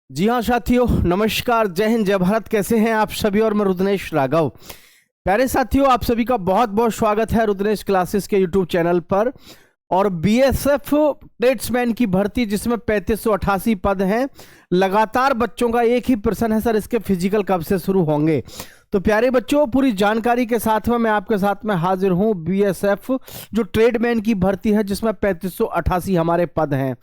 जी हाँ साथियों, नमस्कार, जय हिंद, जय भारत। कैसे हैं आप सभी? और मैं रुद्रेश राघव। प्यारे साथियों, आप सभी का बहुत बहुत स्वागत है रुद्रेश क्लासेस के यूट्यूब चैनल पर। और बीएसएफ ट्रेड्समैन की भर्ती जिसमें 3588 पद हैं। लगातार बच्चों का एक ही प्रश्न है, सर इसके फिजिकल कब से शुरू होंगे? तो प्यारे बच्चों, पूरी जानकारी के साथ में मैं आपके साथ में हाजिर हूं। बीएसएफ जो ट्रेडमैन की भर्ती है जिसमें 3588 हमारे पद हैं।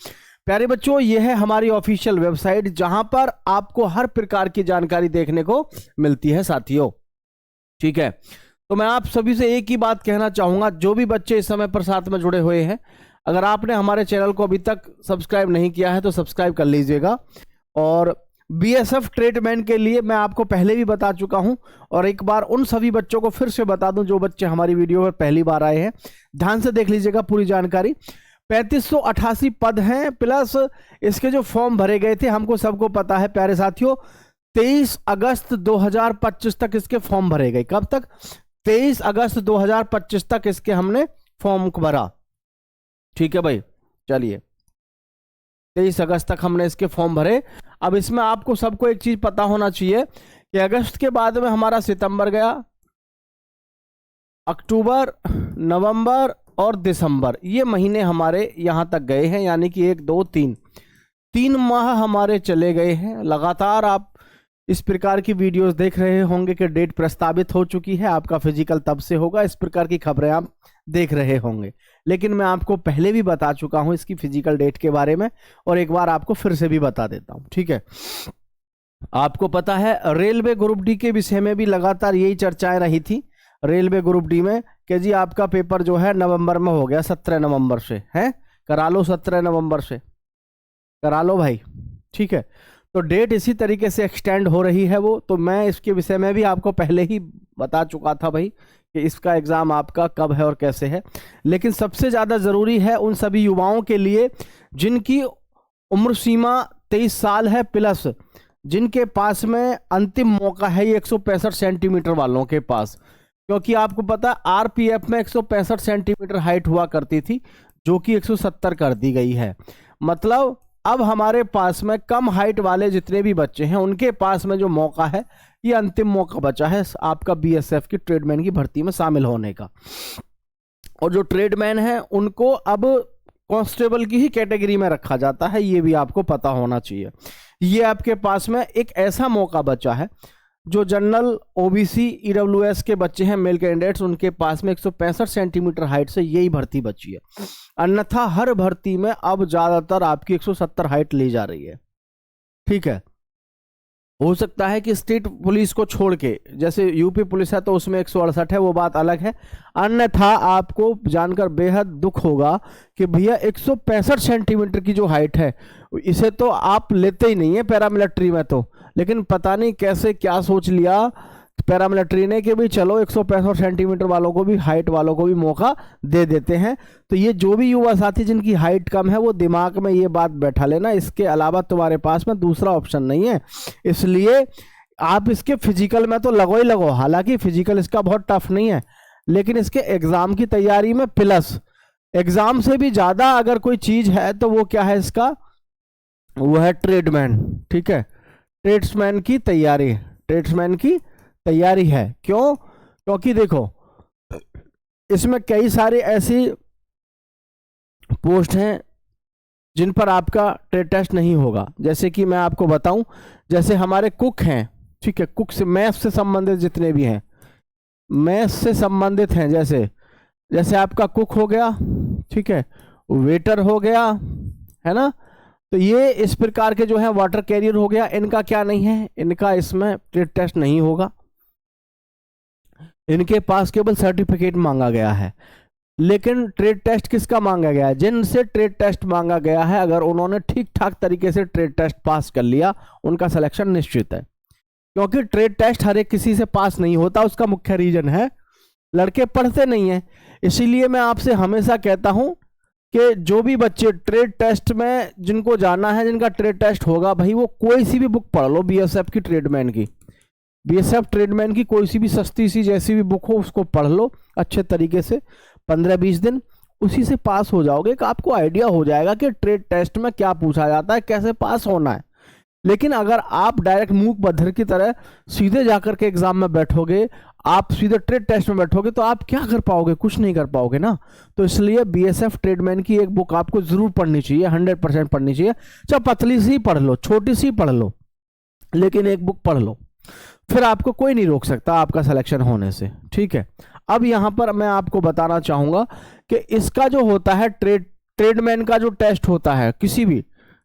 प्यारे बच्चों, यह है हमारी ऑफिशियल वेबसाइट जहां पर आपको हर प्रकार की जानकारी देखने को मिलती है साथियों। ठीक है, तो मैं आप सभी से एक ही बात कहना चाहूंगा, जो भी बच्चे इस समय पर साथ में जुड़े हुए हैं, अगर आपने हमारे चैनल को अभी तक सब्सक्राइब नहीं किया है तो सब्सक्राइब कर लीजिएगा। और बीएसएफ ट्रेडमैन के लिए मैं आपको पहले भी बता चुका हूं, और एक बार उन सभी बच्चों को फिर से बता दूं जो बच्चे हमारी वीडियो पर पहली बार आए हैं। ध्यान से देख लीजिएगा पूरी जानकारी। 3588 पद हैं, प्लस इसके जो फॉर्म भरे गए थे, हमको सबको पता है प्यारे साथियों, 23 अगस्त 2025 तक इसके फॉर्म भरे गए। कब तक? 23 अगस्त 2025 तक इसके हमने फॉर्म भरा। ठीक है भाई, चलिए 23 अगस्त तक हमने इसके फॉर्म भरे। अब इसमें आपको सबको एक चीज पता होना चाहिए कि अगस्त के बाद में हमारा सितंबर गया, अक्टूबर, नवंबर और दिसंबर, ये महीने हमारे यहां तक गए हैं, यानी कि 1 2 3 माह हमारे चले गए हैं। लगातार आप इस प्रकार की वीडियोस देख रहे होंगे कि डेट प्रस्तावित हो चुकी है, आपका फिजिकल तब से होगा, इस प्रकार की खबरें आप देख रहे होंगे। लेकिन मैं आपको पहले भी बता चुका हूं इसकी फिजिकल डेट के बारे में, और एक बार आपको फिर से भी बता देता हूं। ठीक है, आपको पता है रेलवे ग्रुप डी के विषय में भी लगातार यही चर्चाएं रही थी। रेलवे ग्रुप डी में कि जी आपका पेपर जो है नवंबर में हो गया, 17 नवंबर से है, करा लो, 17 नवंबर से करा लो भाई। ठीक है, तो डेट इसी तरीके से एक्सटेंड हो रही है वो, तो मैं इसके विषय में भी आपको पहले ही बता चुका था भाई कि इसका एग्जाम आपका कब है और कैसे है। लेकिन सबसे ज़्यादा ज़रूरी है उन सभी युवाओं के लिए जिनकी उम्र सीमा 23 साल है, प्लस जिनके पास में अंतिम मौका है ये 165 सेंटीमीटर वालों के पास। क्योंकि आपको पता है आरपीएफ में 165 सेंटीमीटर हाइट हुआ करती थी, जो कि 170 कर दी गई है। मतलब अब हमारे पास में कम हाइट वाले जितने भी बच्चे हैं उनके पास में जो मौका है, ये अंतिम मौका बचा है आपका बीएसएफ की ट्रेडमैन की भर्ती में शामिल होने का। और जो ट्रेडमैन है उनको अब कांस्टेबल की ही कैटेगरी में रखा जाता है, ये भी आपको पता होना चाहिए। ये आपके पास में एक ऐसा मौका बचा है जो जनरल, ओबीसी, ईडब्ल्यूएस के बच्चे हैं, मेल कैंडिडेट्स, उनके पास में 165 सेंटीमीटर हाइट से यही भर्ती बची है। अन्यथा हर भर्ती में अब ज्यादातर आपकी 170 हाइट ली जा रही है। ठीक है, हो सकता है कि स्टेट पुलिस को छोड़ के, जैसे यूपी पुलिस है तो उसमें 168 है, वो बात अलग है। अन्यथा आपको जानकर बेहद दुख होगा कि भैया 165 सेंटीमीटर की जो हाइट है, इसे तो आप लेते ही नहीं है पैरामिलिट्री में तो। लेकिन पता नहीं कैसे क्या सोच लिया पैरामिलिट्री ने कि भाई चलो 165 सेंटीमीटर वालों को भी, हाइट वालों को भी मौका दे देते हैं। तो ये जो भी युवा साथी जिनकी हाइट कम है वो दिमाग में ये बात बैठा लेना, इसके अलावा तुम्हारे पास में दूसरा ऑप्शन नहीं है। इसलिए आप इसके फिजिकल में तो लगो ही लगो, हालांकि फिजिकल इसका बहुत टफ नहीं है, लेकिन इसके एग्जाम की तैयारी में प्लस एग्जाम से भी ज्यादा अगर कोई चीज है तो वो क्या है इसका, वो है ट्रेडमैन। ठीक है, ट्रेड्समैन की तैयारी, ट्रेड्समैन की तैयारी है। क्यों? क्योंकि देखो इसमें कई सारी ऐसी पोस्ट हैं जिन पर आपका ट्रेड टेस्ट नहीं होगा। जैसे कि मैं आपको बताऊं, जैसे हमारे कुक हैं, ठीक है, कुक से मैथ से संबंधित जितने भी हैं, मैथ से संबंधित हैं, जैसे जैसे आपका कुक हो गया, ठीक है, वेटर हो गया, है ना, तो ये इस प्रकार के जो है, वाटर कैरियर हो गया, इनका क्या नहीं है, इनका इसमें ट्रेड टेस्ट नहीं होगा। इनके पास केवल सर्टिफिकेट मांगा गया है। लेकिन ट्रेड टेस्ट किसका मांगा गया है? जिनसे ट्रेड टेस्ट मांगा गया है, अगर उन्होंने ठीक ठाक तरीके से ट्रेड टेस्ट पास कर लिया, उनका सिलेक्शन निश्चित है। क्योंकि ट्रेड टेस्ट हर एक किसी से पास नहीं होता, उसका मुख्य रीजन है लड़के पढ़ते नहीं है। इसीलिए मैं आपसे हमेशा कहता हूं कि जो भी बच्चे ट्रेड टेस्ट में जिनको जाना है, जिनका ट्रेड टेस्ट होगा, भाई वो कोई सी भी बुक पढ़ लो बीएसएफ की ट्रेडमैन की, बीएसएफ ट्रेडमैन की कोई सी भी सस्ती सी जैसी भी बुक हो उसको पढ़ लो अच्छे तरीके से, 15-20 दिन, उसी से पास हो जाओगे। कि आपको आइडिया हो जाएगा कि ट्रेड टेस्ट में क्या पूछा जाता है, कैसे पास होना है। लेकिन अगर आप डायरेक्ट मूक बधिर की तरह सीधे जाकर के एग्जाम में बैठोगे, आप सीधे ट्रेड टेस्ट में बैठोगे, तो आप क्या कर पाओगे? कुछ नहीं कर पाओगे ना। तो इसलिए बीएसएफ ट्रेडमैन की एक बुक आपको जरूर पढ़नी चाहिए, 100% पढ़नी चाहिए। चाहे पतली सी पढ़ लो, छोटी सी पढ़ लो, लेकिन एक बुक पढ़ लो, फिर आपको कोई नहीं रोक सकता आपका सिलेक्शन होने से। ठीक है, अब यहां पर मैं आपको बताना चाहूंगा कि इसका जो होता है ट्रेडमैन का जो टेस्ट होता है किसी भी,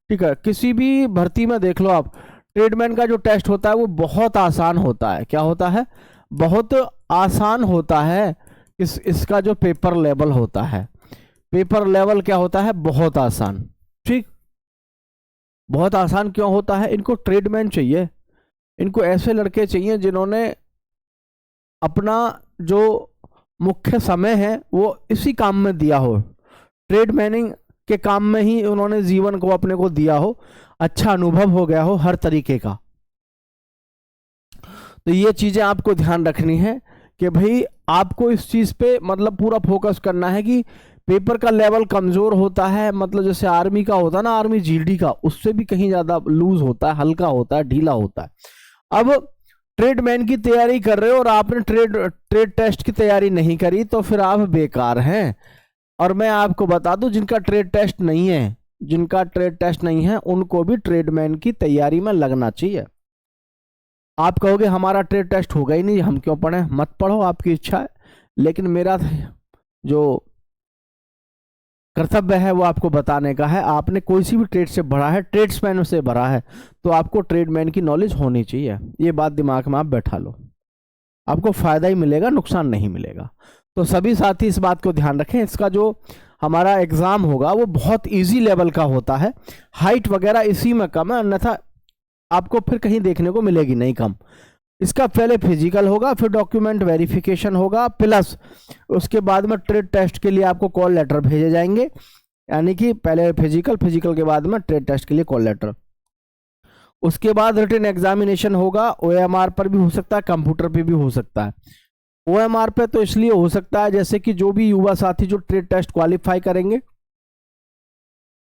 ठीक है, किसी भी भर्ती में देख लो आप, ट्रेडमैन का जो टेस्ट होता है वो बहुत आसान होता है। क्या होता है? बहुत आसान होता है। इसका जो पेपर लेवल होता है, पेपर लेवल क्या होता है? बहुत आसान। ठीक, बहुत आसान क्यों होता है? इनको ट्रेडमैन चाहिए, इनको ऐसे लड़के चाहिए जिन्होंने अपना जो मुख्य समय है वो इसी काम में दिया हो, ट्रेडमैनिंग के काम में ही उन्होंने जीवन को अपने को दिया हो, अच्छा अनुभव हो गया हो हर तरीके का। तो ये चीजें आपको ध्यान रखनी है कि भाई आपको इस चीज पे मतलब पूरा फोकस करना है कि पेपर का लेवल कमजोर होता है, मतलब जैसे आर्मी का होता है ना, आर्मी जीडी का, उससे भी कहीं ज्यादा लूज होता है, हल्का होता है, ढीला होता है। अब ट्रेडमैन की तैयारी कर रहे हो और आपने ट्रेड टेस्ट की तैयारी नहीं करी, तो फिर आप बेकार हैं। और मैं आपको बता दूं, जिनका ट्रेड टेस्ट नहीं है, जिनका ट्रेड टेस्ट नहीं है, उनको भी ट्रेडमैन की तैयारी में लगना चाहिए। आप कहोगे हमारा ट्रेड टेस्ट होगा ही नहीं, हम क्यों पढ़ें? मत पढ़ो, आपकी इच्छा है, लेकिन मेरा जो कर्तव्य है वो आपको बताने का है। आपने कोई सी भी ट्रेड से भरा है, ट्रेड्समैन से भरा है, तो आपको ट्रेडमैन की नॉलेज होनी चाहिए। ये बात दिमाग में आप बैठा लो, आपको फायदा ही मिलेगा, नुकसान नहीं मिलेगा। तो सभी साथी इस बात को ध्यान रखें। इसका जो हमारा एग्जाम होगा वो बहुत इजी लेवल का होता है, हाइट वगैरह इसी में कम है, अन्यथा आपको फिर कहीं देखने को मिलेगी नहीं कम। इसका पहले फिजिकल होगा, फिर डॉक्यूमेंट वेरिफिकेशन होगा, प्लस उसके बाद में ट्रेड टेस्ट के लिए आपको कॉल लेटर भेजे जाएंगे। यानी कि पहले फिजिकल, फिजिकल के बाद में ट्रेड टेस्ट के लिए कॉल लेटर। उसके बाद रिटन एग्जामिनेशन होगा, ओएमआर पर भी हो सकता है, कंप्यूटर पे भी हो सकता है। ओएमआर पे तो इसलिए हो सकता है जैसे कि जो भी युवा साथी जो ट्रेड टेस्ट क्वालिफाई करेंगे,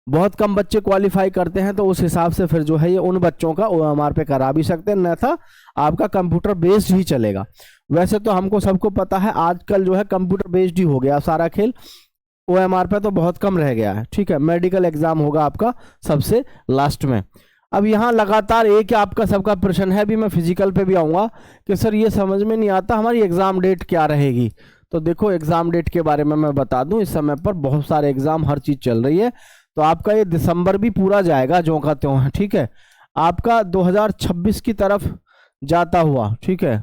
बहुत कम बच्चे क्वालिफाई करते हैं, तो उस हिसाब से फिर जो है ये उन बच्चों का ओएमआर पे करा भी सकते हैं, अन्यथा आपका कंप्यूटर बेस्ड ही चलेगा। वैसे तो हमको सबको पता है आजकल जो है कंप्यूटर बेस्ड ही हो गया सारा खेल, ओएमआर पे तो बहुत कम रह गया है। ठीक है, मेडिकल एग्जाम होगा आपका सबसे लास्ट में। अब यहाँ लगातार एक आपका सबका प्रश्न है, भी मैं फिजिकल पे भी आऊँगा कि सर ये समझ में नहीं आता हमारी एग्ज़ाम डेट क्या रहेगी। तो देखो एग्ज़ाम डेट के बारे में मैं बता दूं, इस समय पर बहुत सारे एग्ज़ाम हर चीज़ चल रही है, तो आपका ये दिसंबर भी पूरा जाएगा ज्यों का त्यों है। ठीक है, आपका 2026 की तरफ जाता हुआ। ठीक है,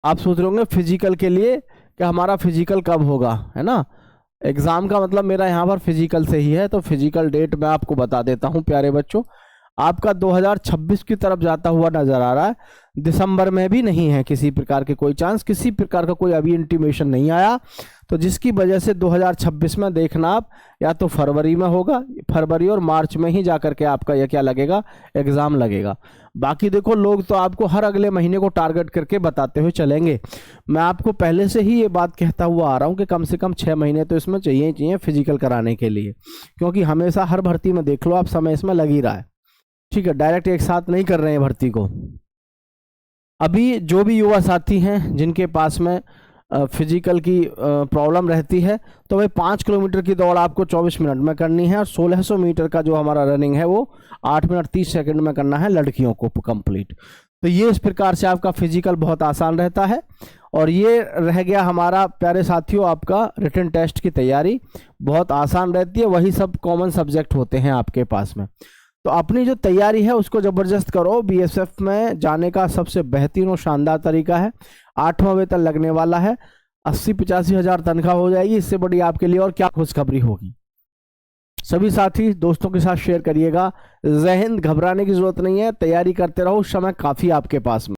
आप सोच रहे होंगे फिजिकल के लिए कि हमारा फिजिकल कब होगा, है ना। एग्जाम का मतलब मेरा यहाँ पर फिजिकल से ही है, तो फिजिकल डेट मैं आपको बता देता हूँ प्यारे बच्चों। आपका 2026 की तरफ जाता हुआ नजर आ रहा है, दिसंबर में भी नहीं है किसी प्रकार के कोई चांस, किसी प्रकार का कोई अभी इंटीमेशन नहीं आया, तो जिसकी वजह से 2026 में देखना आप या तो फरवरी में होगा, फरवरी और मार्च में ही जाकर के आपका यह क्या लगेगा, एग्जाम लगेगा। बाकी देखो लोग तो आपको हर अगले महीने को टारगेट करके बताते हुए चलेंगे। मैं आपको पहले से ही ये बात कहता हुआ आ रहा हूँ कि कम से कम 6 महीने तो इसमें चाहिए ही चाहिए फिजिकल कराने के लिए, क्योंकि हमेशा हर भर्ती में देख लो आप समय इसमें लग ही रहा है। ठीक है, डायरेक्ट एक साथ नहीं कर रहे हैं भर्ती को। अभी जो भी युवा साथी हैं जिनके पास में फिजिकल की प्रॉब्लम रहती है, तो भाई 5 किलोमीटर की दौड़ आपको 24 मिनट में करनी है, और 1600 मीटर का जो हमारा रनिंग है वो 8 मिनट 30 सेकंड में करना है लड़कियों को कंप्लीट। तो ये इस प्रकार से आपका फिजिकल बहुत आसान रहता है। और ये रह गया हमारा प्यारे साथियों, आपका रिटन टेस्ट की तैयारी बहुत आसान रहती है, वही सब कॉमन सब्जेक्ट होते हैं आपके पास में। तो अपनी जो तैयारी है उसको ज़बरदस्त करो। बीएसएफ में जाने का सबसे बेहतरीन और शानदार तरीका है, 8वां वेतन लगने वाला है, 80-85 हज़ार तनख्वाह हो जाएगी, इससे बड़ी आपके लिए और क्या खुशखबरी होगी। सभी साथी दोस्तों के साथ शेयर करिएगा। जय हिंद, घबराने की जरूरत नहीं है, तैयारी करते रहो, समय काफ़ी आपके पास में।